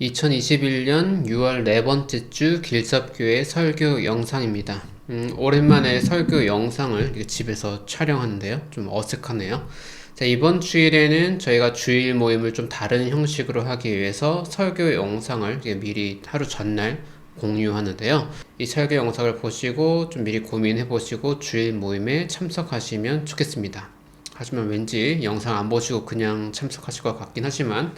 2021년 6월 네 번째 주 길섭교회 설교 영상입니다. 오랜만에 설교 영상을 집에서 촬영하는데요. 좀 어색하네요. 자, 이번 주일에는 저희가 주일 모임을 좀 다른 형식으로 하기 위해서 설교 영상을 미리 하루 전날 공유하는데요. 이 설교 영상을 보시고 좀 미리 고민해 보시고 주일 모임에 참석하시면 좋겠습니다. 하지만 왠지 영상 안 보시고 그냥 참석하실 것 같긴 하지만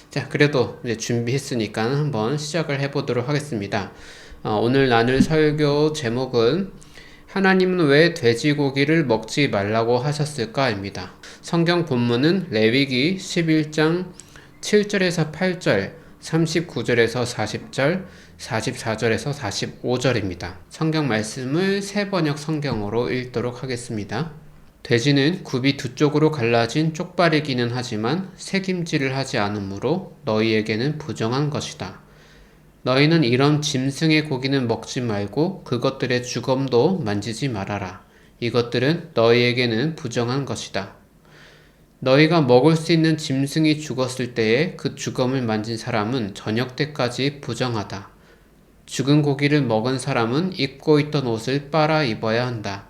자, 그래도 이제 준비했으니까 한번 시작을 해보도록 하겠습니다. 오늘 나눌 설교 제목은 하나님은 왜 돼지고기를 먹지 말라고 하셨을까입니다. 성경 본문은 레위기 11장 7절에서 8절, 39절에서 40절, 44절에서 45절입니다. 성경 말씀을 세 번역 성경으로 읽도록 하겠습니다. 돼지는 굽이 두 쪽으로 갈라진 쪽발이기는 하지만 새김질을 하지 않으므로 너희에게는 부정한 것이다. 너희는 이런 짐승의 고기는 먹지 말고 그것들의 주검도 만지지 말아라. 이것들은 너희에게는 부정한 것이다. 너희가 먹을 수 있는 짐승이 죽었을 때에 그 주검을 만진 사람은 저녁 때까지 부정하다. 죽은 고기를 먹은 사람은 입고 있던 옷을 빨아 입어야 한다.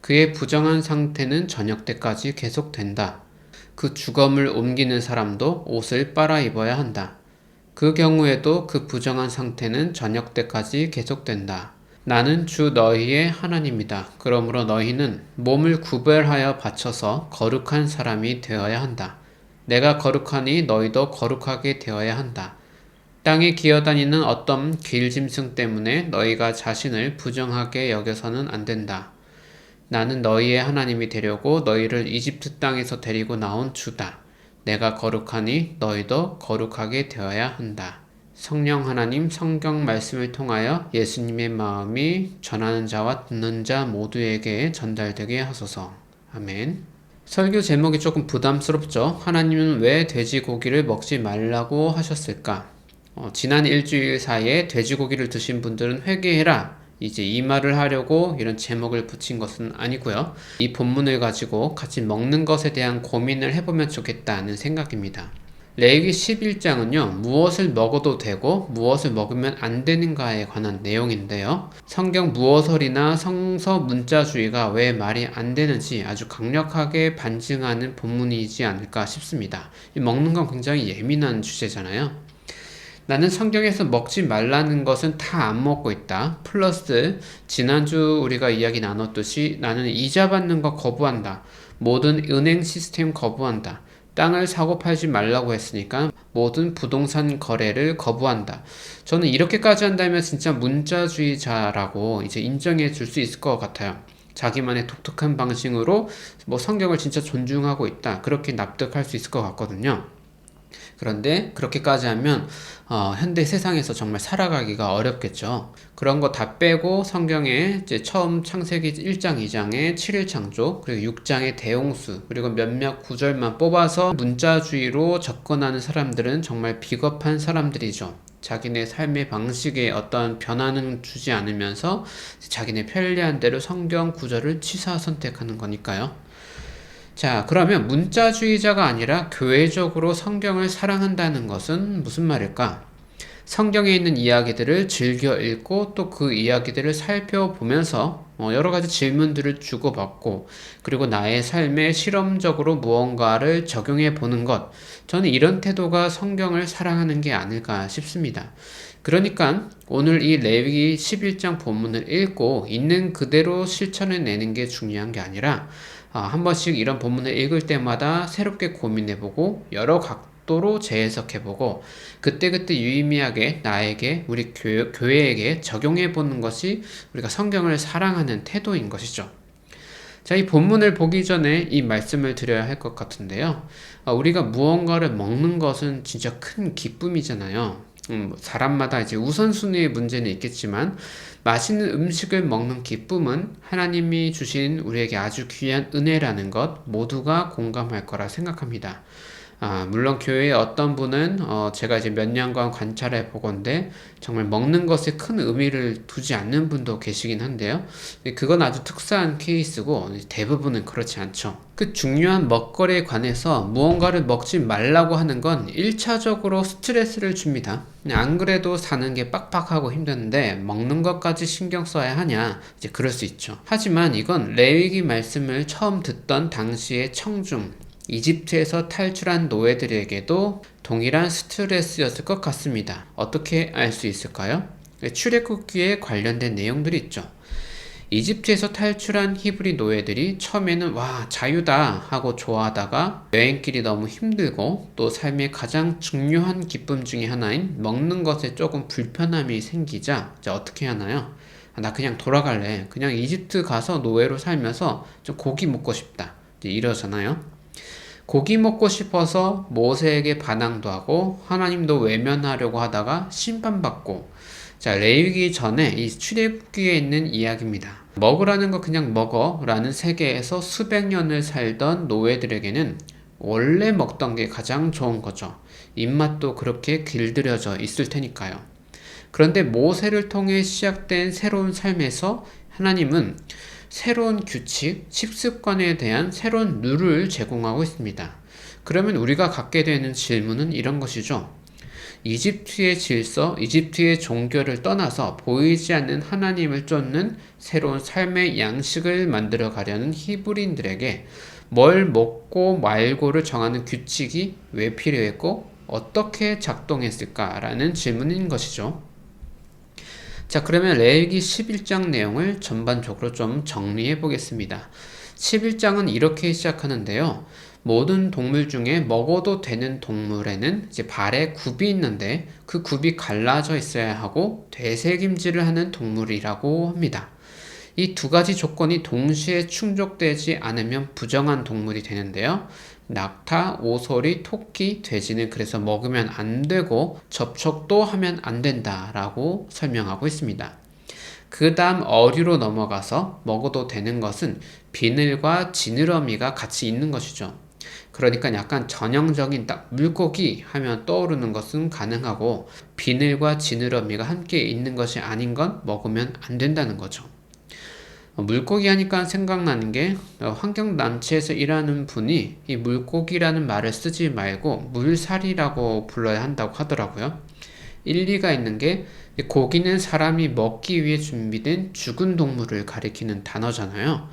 그의 부정한 상태는 저녁 때까지 계속된다. 그 주검을 옮기는 사람도 옷을 빨아 입어야 한다. 그 경우에도 그 부정한 상태는 저녁 때까지 계속된다. 나는 주 너희의 하나님이다. 그러므로 너희는 몸을 구별하여 바쳐서 거룩한 사람이 되어야 한다. 내가 거룩하니 너희도 거룩하게 되어야 한다. 땅에 기어다니는 어떤 길짐승 때문에 너희가 자신을 부정하게 여겨서는 안 된다. 나는 너희의 하나님이 되려고 너희를 이집트 땅에서 데리고 나온 주다. 내가 거룩하니 너희도 거룩하게 되어야 한다. 성령 하나님 성경 말씀을 통하여 예수님의 마음이 전하는 자와 듣는 자 모두에게 전달되게 하소서. 아멘. 설교 제목이 조금 부담스럽죠? 하나님은 왜 돼지고기를 먹지 말라고 하셨을까? 지난 일주일 사이에 돼지고기를 드신 분들은 회개해라. 이제 이 말을 하려고 이런 제목을 붙인 것은 아니고요. 이 본문을 가지고 같이 먹는 것에 대한 고민을 해보면 좋겠다는 생각입니다. 레위기 11장은요. 무엇을 먹어도 되고 무엇을 먹으면 안 되는가에 관한 내용인데요. 성경 무어설이나 성서 문자주의가 왜 말이 안 되는지 아주 강력하게 반증하는 본문이지 않을까 싶습니다. 먹는 건 굉장히 예민한 주제잖아요. 나는 성경에서 먹지 말라는 것은 다 안 먹고 있다. 플러스 지난주 우리가 이야기 나눴듯이 나는 이자 받는 거 거부한다. 모든 은행 시스템 거부한다. 땅을 사고 팔지 말라고 했으니까 모든 부동산 거래를 거부한다. 저는 이렇게까지 한다면 진짜 문자주의자라고 이제 인정해 줄 수 있을 것 같아요. 자기만의 독특한 방식으로 성경을 진짜 존중하고 있다. 그렇게 납득할 수 있을 것 같거든요. 그런데 그렇게까지 하면 현대 세상에서 정말 살아가기가 어렵겠죠. 그런 거 다 빼고 성경에 이제 처음 창세기 1장, 2장의 7일 창조, 그리고 6장의 대홍수, 그리고 몇몇 구절만 뽑아서 문자주의로 접근하는 사람들은 정말 비겁한 사람들이죠. 자기네 삶의 방식에 어떤 변화는 주지 않으면서 자기네 편리한 대로 성경 구절을 취사 선택하는 거니까요. 자, 그러면 문자주의자가 아니라 교회적으로 성경을 사랑한다는 것은 무슨 말일까? 성경에 있는 이야기들을 즐겨 읽고 또 그 이야기들을 살펴보면서 여러 가지 질문들을 주고받고 그리고 나의 삶에 실험적으로 무언가를 적용해 보는 것. 저는 이런 태도가 성경을 사랑하는 게 아닐까 싶습니다. 그러니까 오늘 이 레위기 11장 본문을 읽고 있는 그대로 실천해 내는 게 중요한 게 아니라 한 번씩 이런 본문을 읽을 때마다 새롭게 고민해보고 여러 각도로 재해석해보고 그때그때 유의미하게 나에게 우리 교회에게 적용해보는 것이 우리가 성경을 사랑하는 태도인 것이죠. 자, 이 본문을 보기 전에 이 말씀을 드려야 할 것 같은데요. 우리가 무언가를 먹는 것은 진짜 큰 기쁨이잖아요. 사람마다 이제 우선순위의 문제는 있겠지만 맛있는 음식을 먹는 기쁨은 하나님이 주신 우리에게 아주 귀한 은혜라는 것 모두가 공감할 거라 생각합니다. 물론 교회의 어떤 분은 제가 이제 몇 년간 관찰해 보건데 정말 먹는 것에 큰 의미를 두지 않는 분도 계시긴 한데요. 그건 아주 특수한 케이스고 대부분은 그렇지 않죠. 그 중요한 먹거리에 관해서 무언가를 먹지 말라고 하는 건 1차적으로 스트레스를 줍니다. 안 그래도 사는 게 빡빡하고 힘드는데 먹는 것까지 신경 써야 하냐? 이제 그럴 수 있죠. 하지만 이건 레위기 말씀을 처음 듣던 당시의 청중, 이집트에서 탈출한 노예들에게도 동일한 스트레스였을 것 같습니다. 어떻게 알 수 있을까요? 출애굽기에 관련된 내용들이 있죠. 이집트에서 탈출한 히브리 노예들이 처음에는 와 자유다 하고 좋아하다가 여행길이 너무 힘들고 또 삶의 가장 중요한 기쁨 중에 하나인 먹는 것에 조금 불편함이 생기자 이제 어떻게 하나요? 나 그냥 돌아갈래. 그냥 이집트 가서 노예로 살면서 좀 고기 먹고 싶다. 이제 이러잖아요. 고기 먹고 싶어서 모세에게 반항도 하고 하나님도 외면하려고 하다가 심판받고, 자, 레위기 전에 이 출애굽기에 있는 이야기입니다. 먹으라는 거 그냥 먹어 라는 세계에서 수백 년을 살던 노예들에게는 원래 먹던 게 가장 좋은 거죠. 입맛도 그렇게 길들여져 있을 테니까요. 그런데 모세를 통해 시작된 새로운 삶에서 하나님은 새로운 규칙, 식습관에 대한 새로운 룰을 제공하고 있습니다. 그러면 우리가 갖게 되는 질문은 이런 것이죠. 이집트의 질서, 이집트의 종교를 떠나서 보이지 않는 하나님을 쫓는 새로운 삶의 양식을 만들어 가려는 히브리인들에게 뭘 먹고 말고를 정하는 규칙이 왜 필요했고 어떻게 작동했을까라는 질문인 것이죠. 자, 그러면 레위기 11장 내용을 전반적으로 좀 정리해 보겠습니다. 11장은 이렇게 시작하는데요. 모든 동물 중에 먹어도 되는 동물에는 이제 발에 굽이 있는데 그 굽이 갈라져 있어야 하고 되새김질을 하는 동물이라고 합니다. 이 두 가지 조건이 동시에 충족되지 않으면 부정한 동물이 되는데요. 낙타, 오소리, 토끼, 돼지는 그래서 먹으면 안 되고 접촉도 하면 안 된다라고 설명하고 있습니다. 그 다음 어류로 넘어가서 먹어도 되는 것은 비늘과 지느러미가 같이 있는 것이죠. 그러니까 약간 전형적인 딱 물고기 하면 떠오르는 것은 가능하고 비늘과 지느러미가 함께 있는 것이 아닌 건 먹으면 안 된다는 거죠. 물고기 하니까 생각나는 게 환경단체에서 일하는 분이 이 물고기라는 말을 쓰지 말고 물살이라고 불러야 한다고 하더라고요. 일리가 있는 게 고기는 사람이 먹기 위해 준비된 죽은 동물을 가리키는 단어잖아요.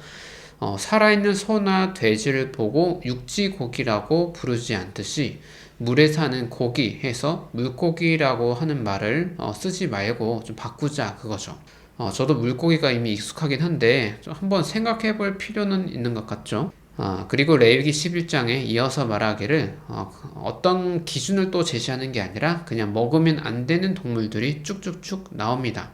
살아있는 소나 돼지를 보고 육지고기라고 부르지 않듯이 물에 사는 고기 해서 물고기라고 하는 말을 쓰지 말고 좀 바꾸자 그거죠. 저도 물고기가 이미 익숙하긴 한데 좀 한번 생각해 볼 필요는 있는 것 같죠. 그리고 레위기 11장에 이어서 말하기를 어떤 기준을 또 제시하는 게 아니라 그냥 먹으면 안 되는 동물들이 쭉쭉쭉 나옵니다.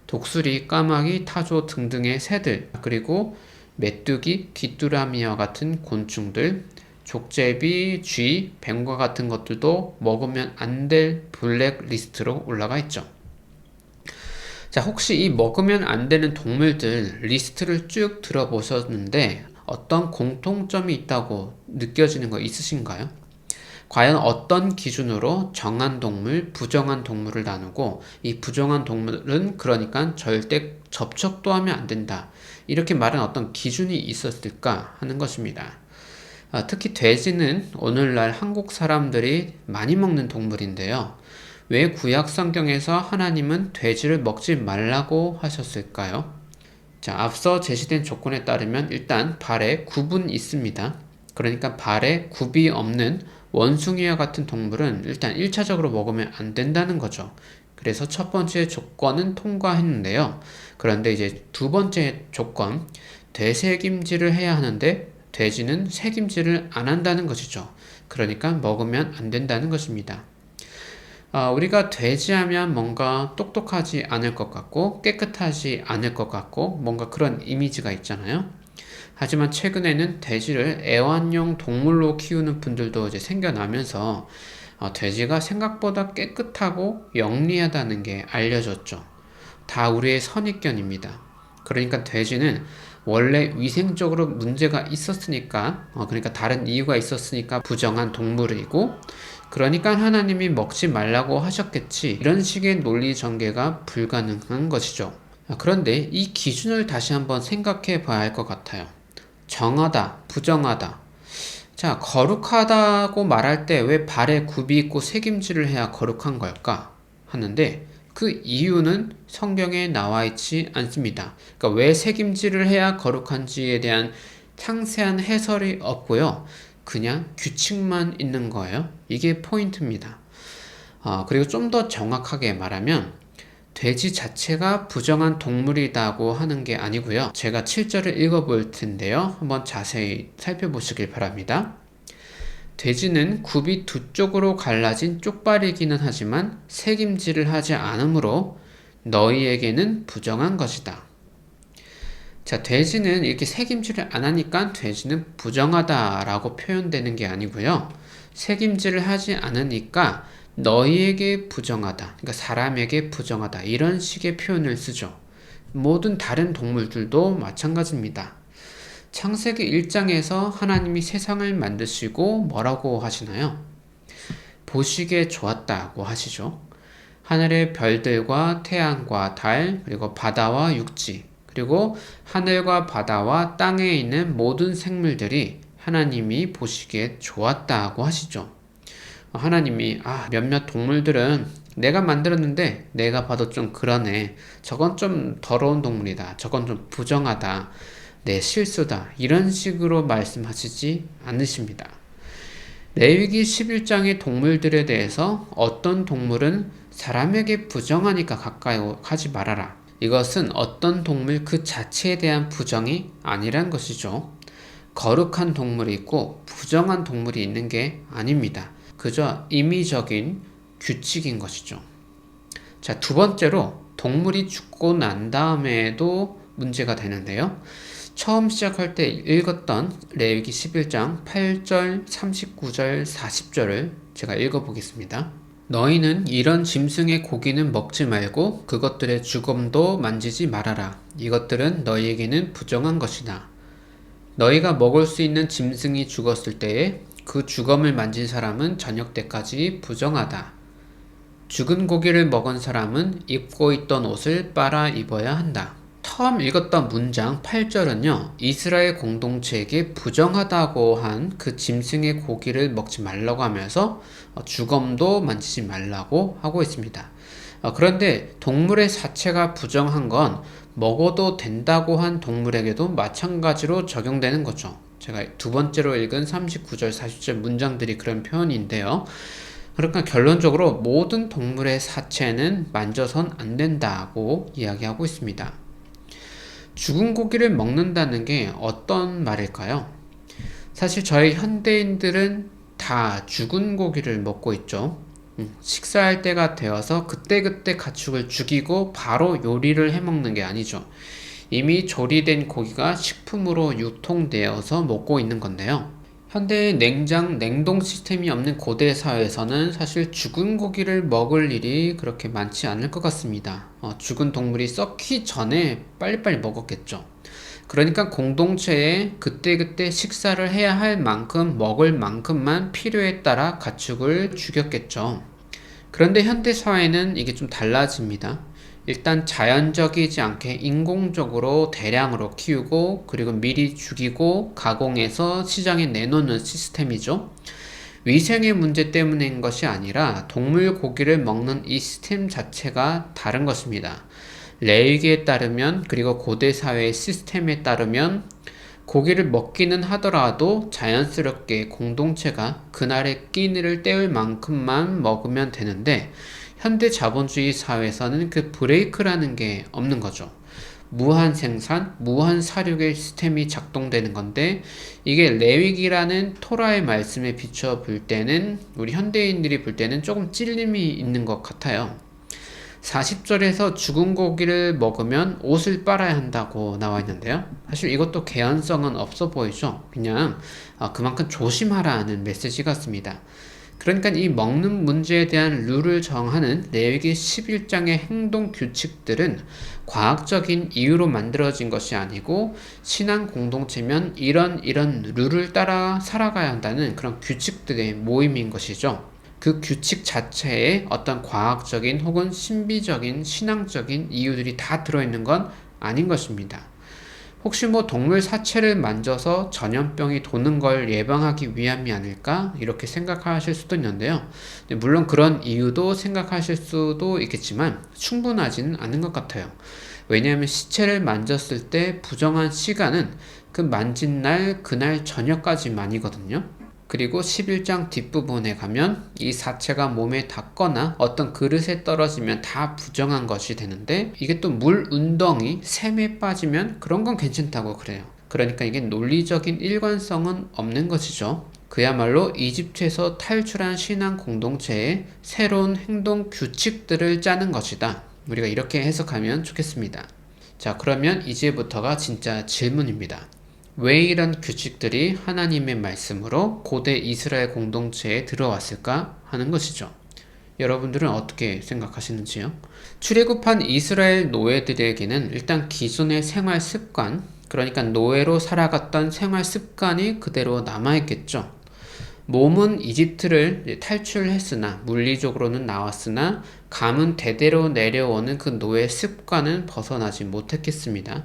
독수리, 까마귀, 타조 등등의 새들, 그리고 메뚜기, 귀뚜라미와 같은 곤충들, 족제비, 쥐, 뱀과 같은 것들도 먹으면 안 될 블랙리스트로 올라가 있죠. 자, 혹시 이 먹으면 안 되는 동물들 리스트를 쭉 들어보셨는데 어떤 공통점이 있다고 느껴지는 거 있으신가요? 과연 어떤 기준으로 정한 동물, 부정한 동물을 나누고 이 부정한 동물은 그러니까 절대 접촉도 하면 안 된다. 이렇게 말한 어떤 기준이 있었을까 하는 것입니다. 특히 돼지는 오늘날 한국 사람들이 많이 먹는 동물인데요. 왜 구약 성경에서 하나님은 돼지를 먹지 말라고 하셨을까요? 자, 앞서 제시된 조건에 따르면 일단 발에 굽은 있습니다. 그러니까 발에 굽이 없는 원숭이와 같은 동물은 일단 1차적으로 먹으면 안 된다는 거죠. 그래서 첫 번째 조건은 통과했는데요. 그런데 이제 두 번째 조건, 되새김질을 해야 하는데 돼지는 새김질을 안 한다는 것이죠. 그러니까 먹으면 안 된다는 것입니다. 우리가 돼지하면 뭔가 똑똑하지 않을 것 같고 깨끗하지 않을 것 같고 뭔가 그런 이미지가 있잖아요. 하지만 최근에는 돼지를 애완용 동물로 키우는 분들도 이제 생겨나면서 돼지가 생각보다 깨끗하고 영리하다는 게 알려졌죠. 다 우리의 선입견입니다. 그러니까 돼지는 원래 위생적으로 문제가 있었으니까, 그러니까 다른 이유가 있었으니까 부정한 동물이고, 그러니까 하나님이 먹지 말라고 하셨겠지. 이런 식의 논리 전개가 불가능한 것이죠. 그런데 이 기준을 다시 한번 생각해 봐야 할 것 같아요. 정하다, 부정하다. 자, 거룩하다고 말할 때 왜 발에 굽이 있고 색임질을 해야 거룩한 걸까? 하는데 그 이유는 성경에 나와 있지 않습니다. 그러니까 왜 색임질을 해야 거룩한지에 대한 상세한 해설이 없고요. 그냥 규칙만 있는 거예요. 이게 포인트입니다. 그리고 좀 더 정확하게 말하면 돼지 자체가 부정한 동물이라고 하는 게 아니고요. 제가 7절을 읽어볼 텐데요. 한번 자세히 살펴보시길 바랍니다. 돼지는 굽이 두 쪽으로 갈라진 쪽발이기는 하지만 색임질을 하지 않으므로 너희에게는 부정한 것이다. 자, 돼지는 이렇게 색임질을 안 하니까 돼지는 부정하다라고 표현되는 게 아니고요. 색임질을 하지 않으니까 너희에게 부정하다. 그러니까 사람에게 부정하다. 이런 식의 표현을 쓰죠. 모든 다른 동물들도 마찬가지입니다. 창세기 1장에서 하나님이 세상을 만드시고 뭐라고 하시나요? 보시기에 좋았다고 하시죠. 하늘의 별들과 태양과 달, 그리고 바다와 육지, 그리고 하늘과 바다와 땅에 있는 모든 생물들이 하나님이 보시기에 좋았다고 하시죠. 하나님이 몇몇 동물들은 내가 만들었는데 내가 봐도 좀 그러네. 저건 좀 더러운 동물이다. 저건 좀 부정하다. 내 실수다. 이런 식으로 말씀하시지 않으십니다. 레위기 11장의 동물들에 대해서 어떤 동물은 사람에게 부정하니까 가까이 하지 말아라. 이것은 어떤 동물 그 자체에 대한 부정이 아니란 것이죠. 거룩한 동물이 있고 부정한 동물이 있는 게 아닙니다. 그저 임의적인 규칙인 것이죠. 자, 두 번째로 동물이 죽고 난 다음에도 문제가 되는데요. 처음 시작할 때 읽었던 레위기 11장 8절, 39절, 40절을 제가 읽어보겠습니다. 너희는 이런 짐승의 고기는 먹지 말고 그것들의 주검도 만지지 말아라. 이것들은 너희에게는 부정한 것이다. 너희가 먹을 수 있는 짐승이 죽었을 때에 그 주검을 만진 사람은 저녁 때까지 부정하다. 죽은 고기를 먹은 사람은 입고 있던 옷을 빨아 입어야 한다. 처음 읽었던 문장 8절은요, 이스라엘 공동체에게 부정하다고 한 그 짐승의 고기를 먹지 말라고 하면서 주검도 만지지 말라고 하고 있습니다. 그런데 동물의 사체가 부정한 건 먹어도 된다고 한 동물에게도 마찬가지로 적용되는 거죠. 제가 두 번째로 읽은 39절, 40절 문장들이 그런 표현인데요. 그러니까 결론적으로 모든 동물의 사체는 만져선 안 된다고 이야기하고 있습니다. 죽은 고기를 먹는다는 게 어떤 말일까요? 사실 저희 현대인들은 다 죽은 고기를 먹고 있죠. 식사할 때가 되어서 그때그때 가축을 죽이고 바로 요리를 해 먹는 게 아니죠. 이미 조리된 고기가 식품으로 유통되어서 먹고 있는 건데요. 현대의 냉동 시스템이 없는 고대 사회에서는 사실 죽은 고기를 먹을 일이 그렇게 많지 않을 것 같습니다. 죽은 동물이 썩기 전에 빨리빨리 먹었겠죠. 그러니까 공동체에 그때그때 식사를 해야 할 만큼 먹을 만큼만 필요에 따라 가축을 죽였겠죠. 그런데 현대 사회는 이게 좀 달라집니다. 일단 자연적이지 않게 인공적으로 대량으로 키우고 그리고 미리 죽이고 가공해서 시장에 내놓는 시스템이죠. 위생의 문제 때문인 것이 아니라 동물 고기를 먹는 이 시스템 자체가 다른 것입니다. 레위기에 따르면 그리고 고대 사회의 시스템에 따르면 고기를 먹기는 하더라도 자연스럽게 공동체가 그날의 끼니를 때울 만큼만 먹으면 되는데 현대 자본주의 사회에서는 그 브레이크라는 게 없는 거죠. 무한 생산, 무한 사육의 시스템이 작동되는 건데 이게 레위기라는 토라의 말씀에 비춰 볼 때는 우리 현대인들이 볼 때는 조금 찔림이 있는 것 같아요. 40절에서 죽은 고기를 먹으면 옷을 빨아야 한다고 나와 있는데요. 사실 이것도 개연성은 없어 보이죠. 그냥 그만큼 조심하라는 메시지 같습니다. 그러니까 이 먹는 문제에 대한 룰을 정하는 레위기 11장의 행동 규칙들은 과학적인 이유로 만들어진 것이 아니고 신앙 공동체면 이런 룰을 따라 살아가야 한다는 그런 규칙들의 모임인 것이죠. 그 규칙 자체에 어떤 과학적인 혹은 신비적인 신앙적인 이유들이 다 들어있는 건 아닌 것입니다. 혹시 동물 사체를 만져서 전염병이 도는 걸 예방하기 위함이 아닐까? 이렇게 생각하실 수도 있는데요. 물론 그런 이유도 생각하실 수도 있겠지만 충분하지는 않은 것 같아요. 왜냐하면 시체를 만졌을 때 부정한 시간은 그 만진 날, 그날 저녁까지만이거든요. 그리고 11장 뒷부분에 가면 이 사체가 몸에 닿거나 어떤 그릇에 떨어지면 다 부정한 것이 되는데 이게 또 물 운덩이, 샘에 빠지면 그런 건 괜찮다고 그래요. 그러니까 이게 논리적인 일관성은 없는 것이죠. 그야말로 이집트에서 탈출한 신앙 공동체의 새로운 행동 규칙들을 짜는 것이다. 우리가 이렇게 해석하면 좋겠습니다. 자, 그러면 이제부터가 진짜 질문입니다. 왜 이런 규칙들이 하나님의 말씀으로 고대 이스라엘 공동체에 들어왔을까 하는 것이죠. 여러분들은 어떻게 생각하시는지요? 출애굽한 이스라엘 노예들에게는 일단 기존의 생활 습관, 그러니까 노예로 살아갔던 생활 습관이 그대로 남아있겠죠. 몸은 이집트를 탈출했으나 물리적으로는 나왔으나 감은 대대로 내려오는 그 노예 습관은 벗어나지 못했겠습니다.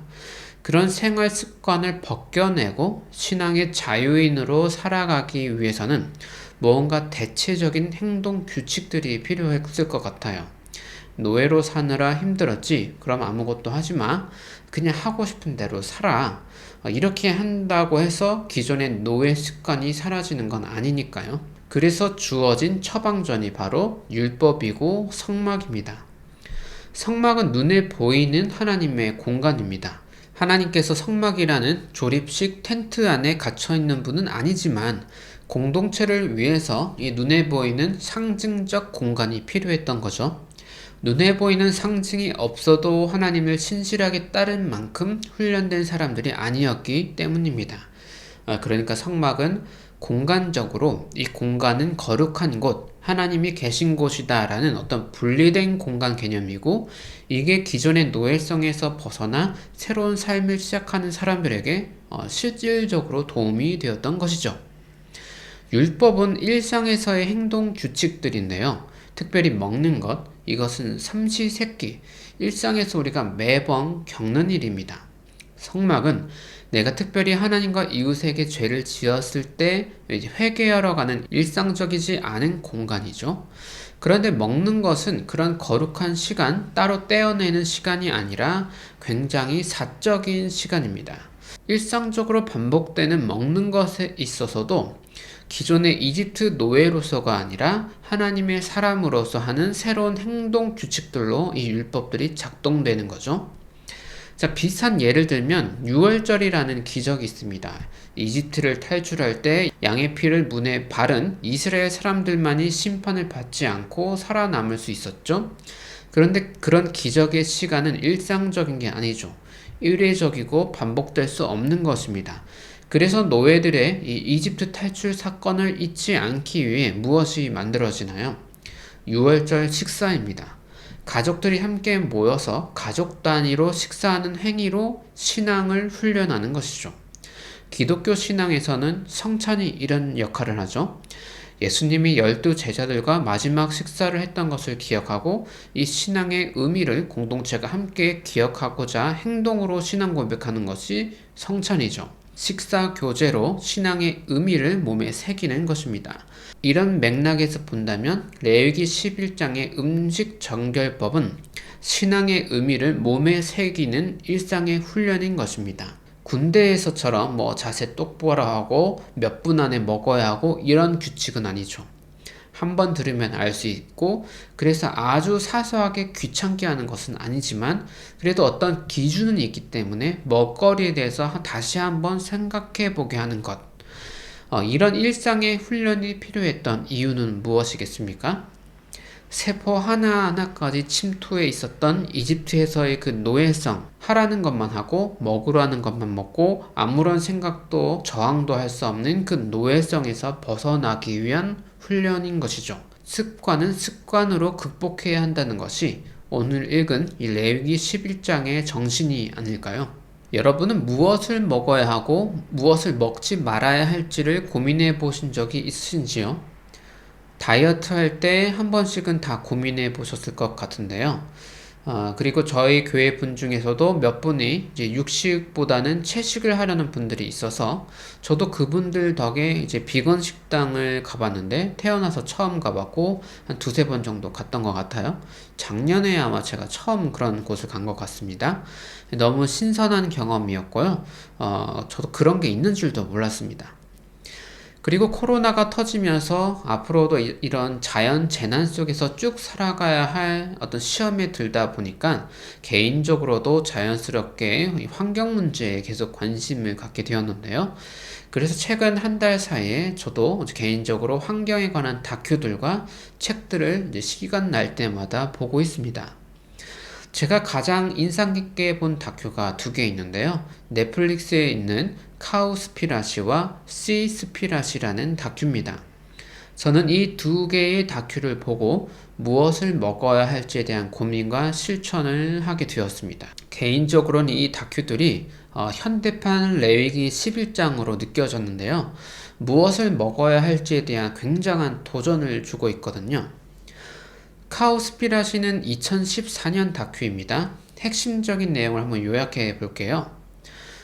그런 생활 습관을 벗겨내고 신앙의 자유인으로 살아가기 위해서는 뭔가 대체적인 행동 규칙들이 필요했을 것 같아요. 노예로 사느라 힘들었지? 그럼 아무것도 하지 마. 그냥 하고 싶은 대로 살아. 이렇게 한다고 해서 기존의 노예 습관이 사라지는 건 아니니까요. 그래서 주어진 처방전이 바로 율법이고 성막입니다. 성막은 눈에 보이는 하나님의 공간입니다. 하나님께서 성막이라는 조립식 텐트 안에 갇혀있는 분은 아니지만 공동체를 위해서 이 눈에 보이는 상징적 공간이 필요했던 거죠. 눈에 보이는 상징이 없어도 하나님을 신실하게 따른 만큼 훈련된 사람들이 아니었기 때문입니다. 그러니까 성막은 공간적으로 이 공간은 거룩한 곳, 하나님이 계신 곳이다 라는 어떤 분리된 공간 개념이고 이게 기존의 노예성에서 벗어나 새로운 삶을 시작하는 사람들에게 실질적으로 도움이 되었던 것이죠. 율법은 일상에서의 행동 규칙들인데요. 특별히 먹는 것, 이것은 삼시세끼, 일상에서 우리가 매번 겪는 일입니다. 성막은 내가 특별히 하나님과 이웃에게 죄를 지었을 때 회개하러 가는 일상적이지 않은 공간이죠. 그런데 먹는 것은 그런 거룩한 시간, 따로 떼어내는 시간이 아니라 굉장히 사적인 시간입니다. 일상적으로 반복되는 먹는 것에 있어서도 기존의 이집트 노예로서가 아니라 하나님의 사람으로서 하는 새로운 행동 규칙들로 이 율법들이 작동되는 거죠. 자, 비슷한 예를 들면 6월절이라는 기적이 있습니다. 이집트를 탈출할 때 양의 피를 문에 바른 이스라엘 사람들만이 심판을 받지 않고 살아남을 수 있었죠. 그런데 그런 기적의 시간은 일상적인 게 아니죠. 일회적이고 반복될 수 없는 것입니다. 그래서 노예들의 이 이집트 탈출 사건을 잊지 않기 위해 무엇이 만들어지나요? 6월절 식사입니다. 가족들이 함께 모여서 가족 단위로 식사하는 행위로 신앙을 훈련하는 것이죠. 기독교 신앙에서는 성찬이 이런 역할을 하죠. 예수님이 12제자들과 마지막 식사를 했던 것을 기억하고 이 신앙의 의미를 공동체가 함께 기억하고자 행동으로 신앙 고백하는 것이 성찬이죠. 식사 교제로 신앙의 의미를 몸에 새기는 것입니다. 이런 맥락에서 본다면 레위기 11장의 음식 정결법은 신앙의 의미를 몸에 새기는 일상의 훈련인 것입니다. 군대에서처럼 자세 똑바로 하고 몇 분 안에 먹어야 하고 이런 규칙은 아니죠. 한번 들으면 알 수 있고 그래서 아주 사소하게 귀찮게 하는 것은 아니지만 그래도 어떤 기준은 있기 때문에 먹거리에 대해서 다시 한번 생각해 보게 하는 것. 이런 일상의 훈련이 필요했던 이유는 무엇이겠습니까? 세포 하나하나까지 침투해 있었던 이집트에서의 그 노예성, 하라는 것만 하고 먹으라는 것만 먹고 아무런 생각도 저항도 할 수 없는 그 노예성에서 벗어나기 위한 훈련인 것이죠. 습관은 습관으로 극복해야 한다는 것이 오늘 읽은 이 레위기 11장의 정신이 아닐까요? 여러분은 무엇을 먹어야 하고 무엇을 먹지 말아야 할지를 고민해 보신 적이 있으신지요? 다이어트 할 때 한 번씩은 다 고민해 보셨을 것 같은데요. 그리고 저희 교회 분 중에서도 몇 분이 이제 육식보다는 채식을 하려는 분들이 있어서 저도 그분들 덕에 이제 비건 식당을 가봤는데 태어나서 처음 가봤고 한 두세 번 정도 갔던 것 같아요. 작년에 아마 제가 처음 그런 곳을 간 것 같습니다. 너무 신선한 경험이었고요. 저도 그런 게 있는 줄도 몰랐습니다. 그리고 코로나가 터지면서 앞으로도 이런 자연 재난 속에서 쭉 살아가야 할 어떤 시험에 들다 보니까 개인적으로도 자연스럽게 환경 문제에 계속 관심을 갖게 되었는데요. 그래서 최근 한 달 사이에 저도 개인적으로 환경에 관한 다큐들과 책들을 이제 시간 날 때마다 보고 있습니다. 제가 가장 인상 깊게 본 다큐가 두 개 있는데요. 넷플릭스에 있는 카우스피라시와 시스피라시라는 다큐입니다. 저는 이 두 개의 다큐를 보고 무엇을 먹어야 할지에 대한 고민과 실천을 하게 되었습니다. 개인적으로는 이 다큐들이 현대판 레위기 11장으로 느껴졌는데요. 무엇을 먹어야 할지에 대한 굉장한 도전을 주고 있거든요. 카우스피라시는 2014년 다큐입니다. 핵심적인 내용을 한번 요약해 볼게요.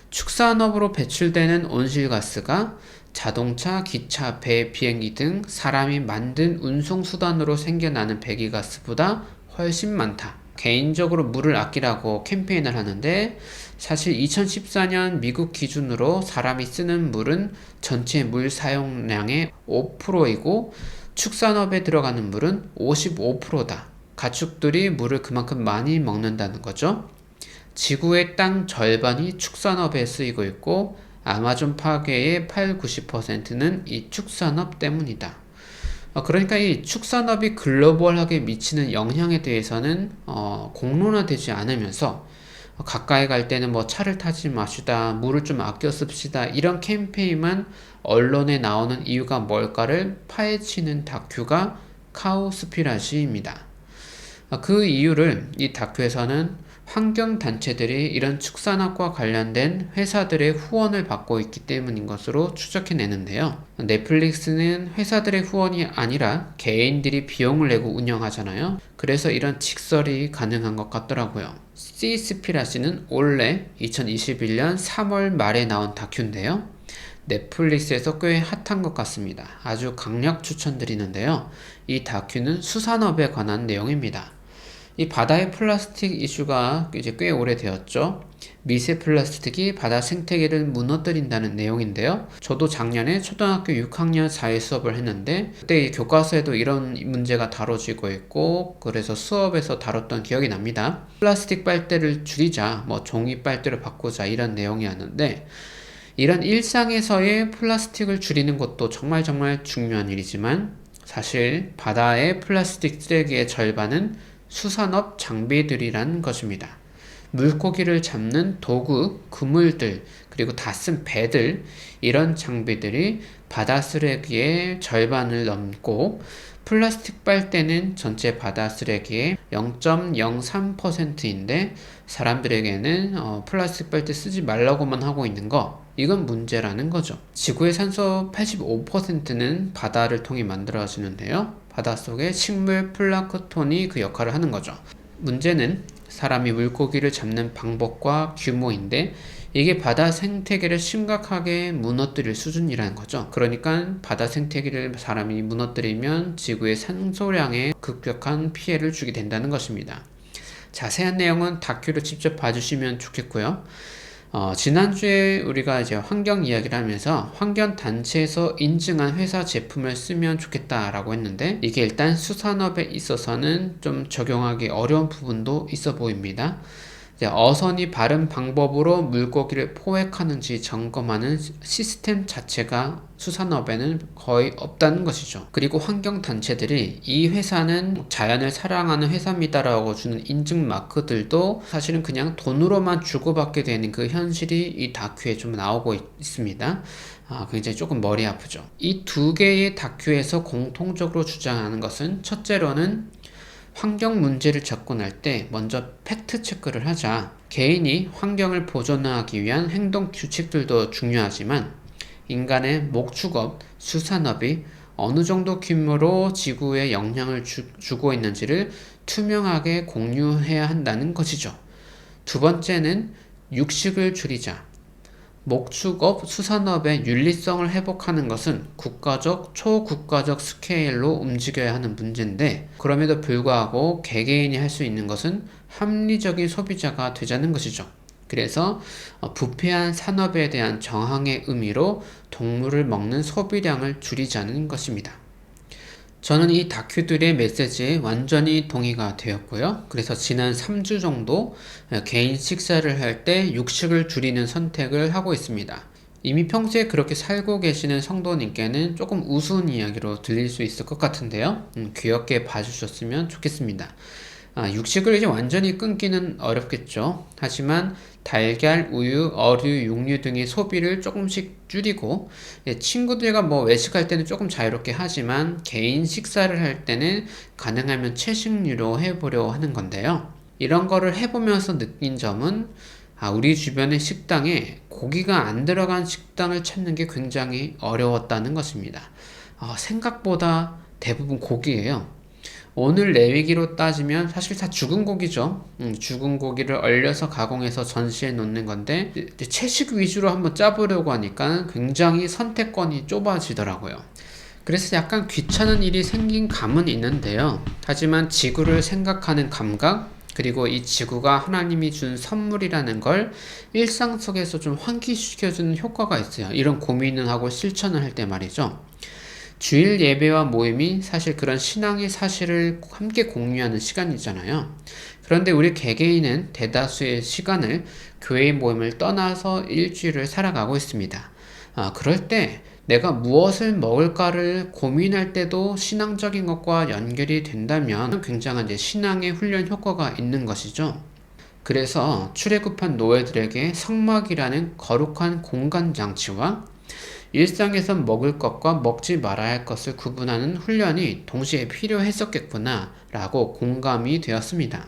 축산업으로 배출되는 온실가스가 자동차, 기차, 배, 비행기 등 사람이 만든 운송수단으로 생겨나는 배기가스보다 훨씬 많다. 개인적으로 물을 아끼라고 캠페인을 하는데 사실 2014년 미국 기준으로 사람이 쓰는 물은 전체 물 사용량의 5%이고 축산업에 들어가는 물은 55%다. 가축들이 물을 그만큼 많이 먹는다는 거죠. 지구의 땅 절반이 축산업에 쓰이고 있고 아마존 파괴의 80~90%는 이 축산업 때문이다. 그러니까 이 축산업이 글로벌하게 미치는 영향에 대해서는 공론화되지 않으면서 가까이 갈 때는 뭐 차를 타지 마시다, 물을 좀 아껴 씁시다 이런 캠페인만 언론에 나오는 이유가 뭘까를 파헤치는 다큐가 카우스피라시입니다. 그 이유를 이 다큐에서는 환경단체들이 이런 축산업과 관련된 회사들의 후원을 받고 있기 때문인 것으로 추적해내는데요. 넷플릭스는 회사들의 후원이 아니라 개인들이 비용을 내고 운영하잖아요. 그래서 이런 직설이 가능한 것 같더라고요. 시스피라시는 올해 2021년 3월 말에 나온 다큐인데요. 넷플릭스에서 꽤 핫한 것 같습니다. 아주 강력 추천드리는데요. 이 다큐는 수산업에 관한 내용입니다. 이 바다의 플라스틱 이슈가 이제 꽤 오래되었죠. 미세 플라스틱이 바다 생태계를 무너뜨린다는 내용인데요. 저도 작년에 초등학교 6학년 사회 수업을 했는데 그때 교과서에도 이런 문제가 다뤄지고 있고 그래서 수업에서 다뤘던 기억이 납니다. 플라스틱 빨대를 줄이자, 뭐 종이 빨대로 바꾸자 이런 내용이었는데 이런 일상에서의 플라스틱을 줄이는 것도 정말 중요한 일이지만 사실 바다의 플라스틱 쓰레기의 절반은 수산업 장비들이란 것입니다. 물고기를 잡는 도구, 그물들, 그리고 다 쓴 배들 이런 장비들이 바다 쓰레기의 절반을 넘고 플라스틱 빨대는 전체 바다 쓰레기의 0.03%인데 사람들에게는 플라스틱 빨대 쓰지 말라고만 하고 있는 거 이건 문제라는 거죠. 지구의 산소 85%는 바다를 통해 만들어지는데요. 바닷속에 식물 플랑크톤이 그 역할을 하는 거죠. 문제는 사람이 물고기를 잡는 방법과 규모인데 이게 바다 생태계를 심각하게 무너뜨릴 수준이라는 거죠. 그러니까 바다 생태계를 사람이 무너뜨리면 지구의 산소량에 급격한 피해를 주게 된다는 것입니다. 자세한 내용은 다큐를 직접 봐주시면 좋겠고요. 지난주에 우리가 이제 환경 이야기를 하면서 환경단체에서 인증한 회사 제품을 쓰면 좋겠다라고 했는데 이게 일단 수산업에 있어서는 좀 적용하기 어려운 부분도 있어 보입니다. 어선이 바른 방법으로 물고기를 포획하는지 점검하는 시스템 자체가 수산업에는 거의 없다는 것이죠. 그리고 환경단체들이 이 회사는 자연을 사랑하는 회사입니다라고 주는 인증 마크들도 사실은 그냥 돈으로만 주고받게 되는 그 현실이 이 다큐에 좀 나오고 있습니다. 굉장히 조금 머리 아프죠. 이 두 개의 다큐에서 공통적으로 주장하는 것은 첫째로는 환경 문제를 접근할 때 먼저 팩트 체크를 하자. 개인이 환경을 보존하기 위한 행동 규칙들도 중요하지만 인간의 목축업, 수산업이 어느 정도 규모로 지구에 영향을 주고 있는지를 투명하게 공유해야 한다는 것이죠. 두 번째는 육식을 줄이자. 목축업, 수산업의 윤리성을 회복하는 것은 국가적, 초국가적 스케일로 움직여야 하는 문제인데, 그럼에도 불구하고 개개인이 할 수 있는 것은 합리적인 소비자가 되자는 것이죠. 그래서 부패한 산업에 대한 저항의 의미로 동물을 먹는 소비량을 줄이자는 것입니다. 저는 이 다큐들의 메시지에 완전히 동의가 되었고요. 그래서 지난 3주 정도 개인 식사를 할 때 육식을 줄이는 선택을 하고 있습니다. 이미 평소에 그렇게 살고 계시는 성도님께는 조금 우스운 이야기로 들릴 수 있을 것 같은데요. 귀엽게 봐주셨으면 좋겠습니다. 육식을 이제 완전히 끊기는 어렵겠죠. 하지만 달걀, 우유, 어류, 육류 등의 소비를 조금씩 줄이고, 친구들과 외식할 때는 조금 자유롭게 하지만 개인 식사를 할 때는 가능하면 채식류로 해보려 하는 건데요. 이런 거를 해보면서 느낀 점은 우리 주변의 식당에 고기가 안 들어간 식당을 찾는 게 굉장히 어려웠다는 것입니다. 생각보다 대부분 고기예요. 오늘 내위기로 따지면 사실 다 죽은 고기죠. 죽은 고기를 얼려서 가공해서 전시해 놓는 건데, 채식 위주로 한번 짜보려고 하니까 굉장히 선택권이 좁아지더라고요. 그래서 약간 귀찮은 일이 생긴 감은 있는데요. 하지만 지구를 생각하는 감각, 그리고 이 지구가 하나님이 준 선물이라는 걸 일상 속에서 좀 환기시켜주는 효과가 있어요. 이런 고민을 하고 실천을 할 때 말이죠. 주일 예배와 모임이 사실 그런 신앙의 사실을 함께 공유하는 시간이잖아요. 그런데 우리 개개인은 대다수의 시간을 교회 모임을 떠나서 일주일을 살아가고 있습니다. 그럴 때 내가 무엇을 먹을까를 고민할 때도 신앙적인 것과 연결이 된다면 굉장한 신앙의 훈련 효과가 있는 것이죠. 그래서 출애굽한 노예들에게 성막이라는 거룩한 공간 장치와 일상에서 먹을 것과 먹지 말아야 할 것을 구분하는 훈련이 동시에 필요했었겠구나 라고 공감이 되었습니다.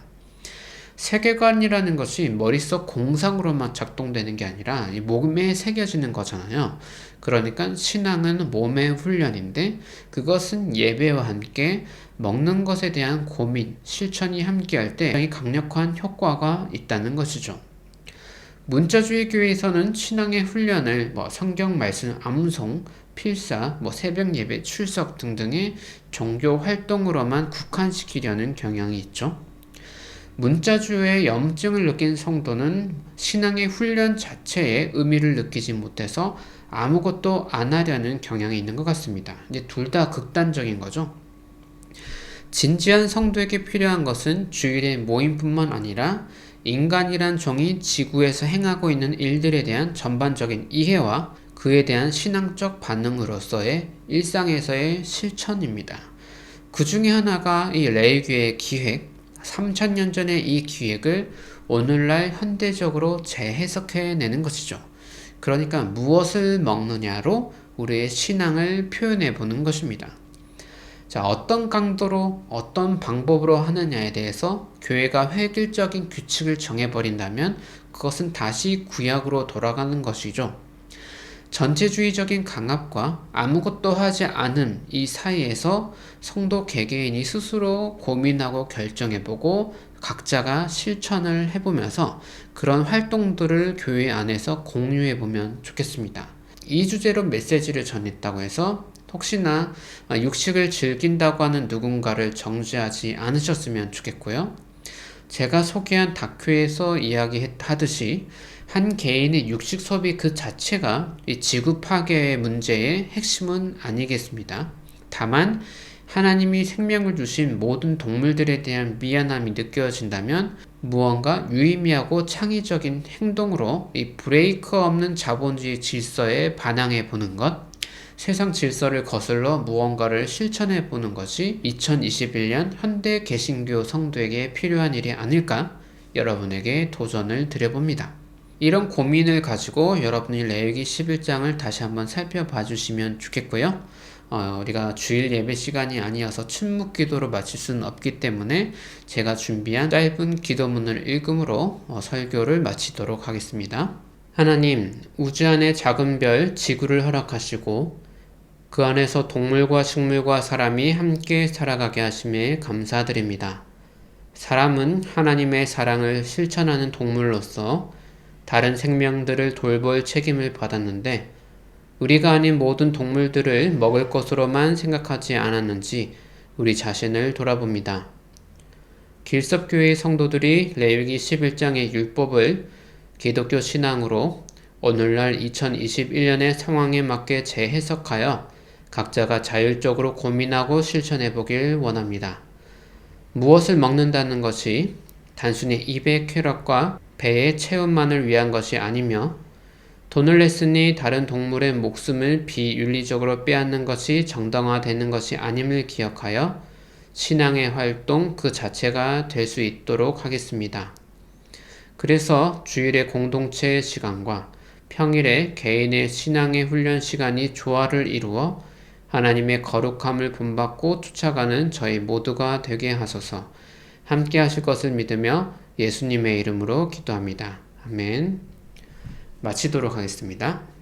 세계관이라는 것이 머릿속 공상으로만 작동되는 게 아니라 몸에 새겨지는 거잖아요. 그러니까 신앙은 몸의 훈련인데 그것은 예배와 함께 먹는 것에 대한 고민, 실천이 함께할 때 굉장히 강력한 효과가 있다는 것이죠. 문자주의 교회에서는 신앙의 훈련을 성경 말씀 암송, 필사, 새벽 예배, 출석 등등의 종교 활동으로만 국한시키려는 경향이 있죠. 문자주의 염증을 느낀 성도는 신앙의 훈련 자체에 의미를 느끼지 못해서 아무것도 안 하려는 경향이 있는 것 같습니다. 이제 둘 다 극단적인 거죠. 진지한 성도에게 필요한 것은 주일의 모임뿐만 아니라 인간이란 종이 지구에서 행하고 있는 일들에 대한 전반적인 이해와 그에 대한 신앙적 반응으로서의 일상에서의 실천입니다. 그 중에 하나가 이 레위기의 기획, 3000년 전의 이 기획을 오늘날 현대적으로 재해석해내는 것이죠. 그러니까 무엇을 먹느냐로 우리의 신앙을 표현해 보는 것입니다. 자, 어떤 강도로 어떤 방법으로 하느냐에 대해서 교회가 획일적인 규칙을 정해버린다면 그것은 다시 구약으로 돌아가는 것이죠. 전체주의적인 강압과 아무것도 하지 않음 이 사이에서 성도 개개인이 스스로 고민하고 결정해보고 각자가 실천을 해보면서 그런 활동들을 교회 안에서 공유해보면 좋겠습니다. 이 주제로 메시지를 전했다고 해서 혹시나 육식을 즐긴다고 하는 누군가를 정죄하지 않으셨으면 좋겠고요. 제가 소개한 다큐에서 이야기하듯이 한 개인의 육식 소비 그 자체가 이 지구 파괴의 문제의 핵심은 아니겠습니다. 다만 하나님이 생명을 주신 모든 동물들에 대한 미안함이 느껴진다면 무언가 유의미하고 창의적인 행동으로 이 브레이크 없는 자본주의 질서에 반항해 보는 것, 세상 질서를 거슬러 무언가를 실천해 보는 것이 2021년 현대 개신교 성도에게 필요한 일이 아닐까 여러분에게 도전을 드려봅니다. 이런 고민을 가지고 여러분이 레위기 11장을 다시 한번 살펴봐 주시면 좋겠고요. 우리가 주일 예배 시간이 아니어서 침묵 기도로 마칠 수는 없기 때문에 제가 준비한 짧은 기도문을 읽음으로 설교를 마치도록 하겠습니다. 하나님, 우주 안에 작은 별 지구를 허락하시고 그 안에서 동물과 식물과 사람이 함께 살아가게 하심에 감사드립니다. 사람은 하나님의 사랑을 실천하는 동물로서 다른 생명들을 돌볼 책임을 받았는데 우리가 아닌 모든 동물들을 먹을 것으로만 생각하지 않았는지 우리 자신을 돌아봅니다. 길섭교회의 성도들이 레위기 11장의 율법을 기독교 신앙으로 오늘날 2021년의 상황에 맞게 재해석하여 각자가 자율적으로 고민하고 실천해 보길 원합니다. 무엇을 먹는다는 것이 단순히 입의 쾌락과 배의 체험만을 위한 것이 아니며 돈을 냈으니 다른 동물의 목숨을 비윤리적으로 빼앗는 것이 정당화되는 것이 아님을 기억하여 신앙의 활동 그 자체가 될 수 있도록 하겠습니다. 그래서 주일의 공동체의 시간과 평일에 개인의 신앙의 훈련 시간이 조화를 이루어 하나님의 거룩함을 본받고 쫓아가는 저희 모두가 되게 하소서. 함께 하실 것을 믿으며 예수님의 이름으로 기도합니다. 아멘. 마치도록 하겠습니다.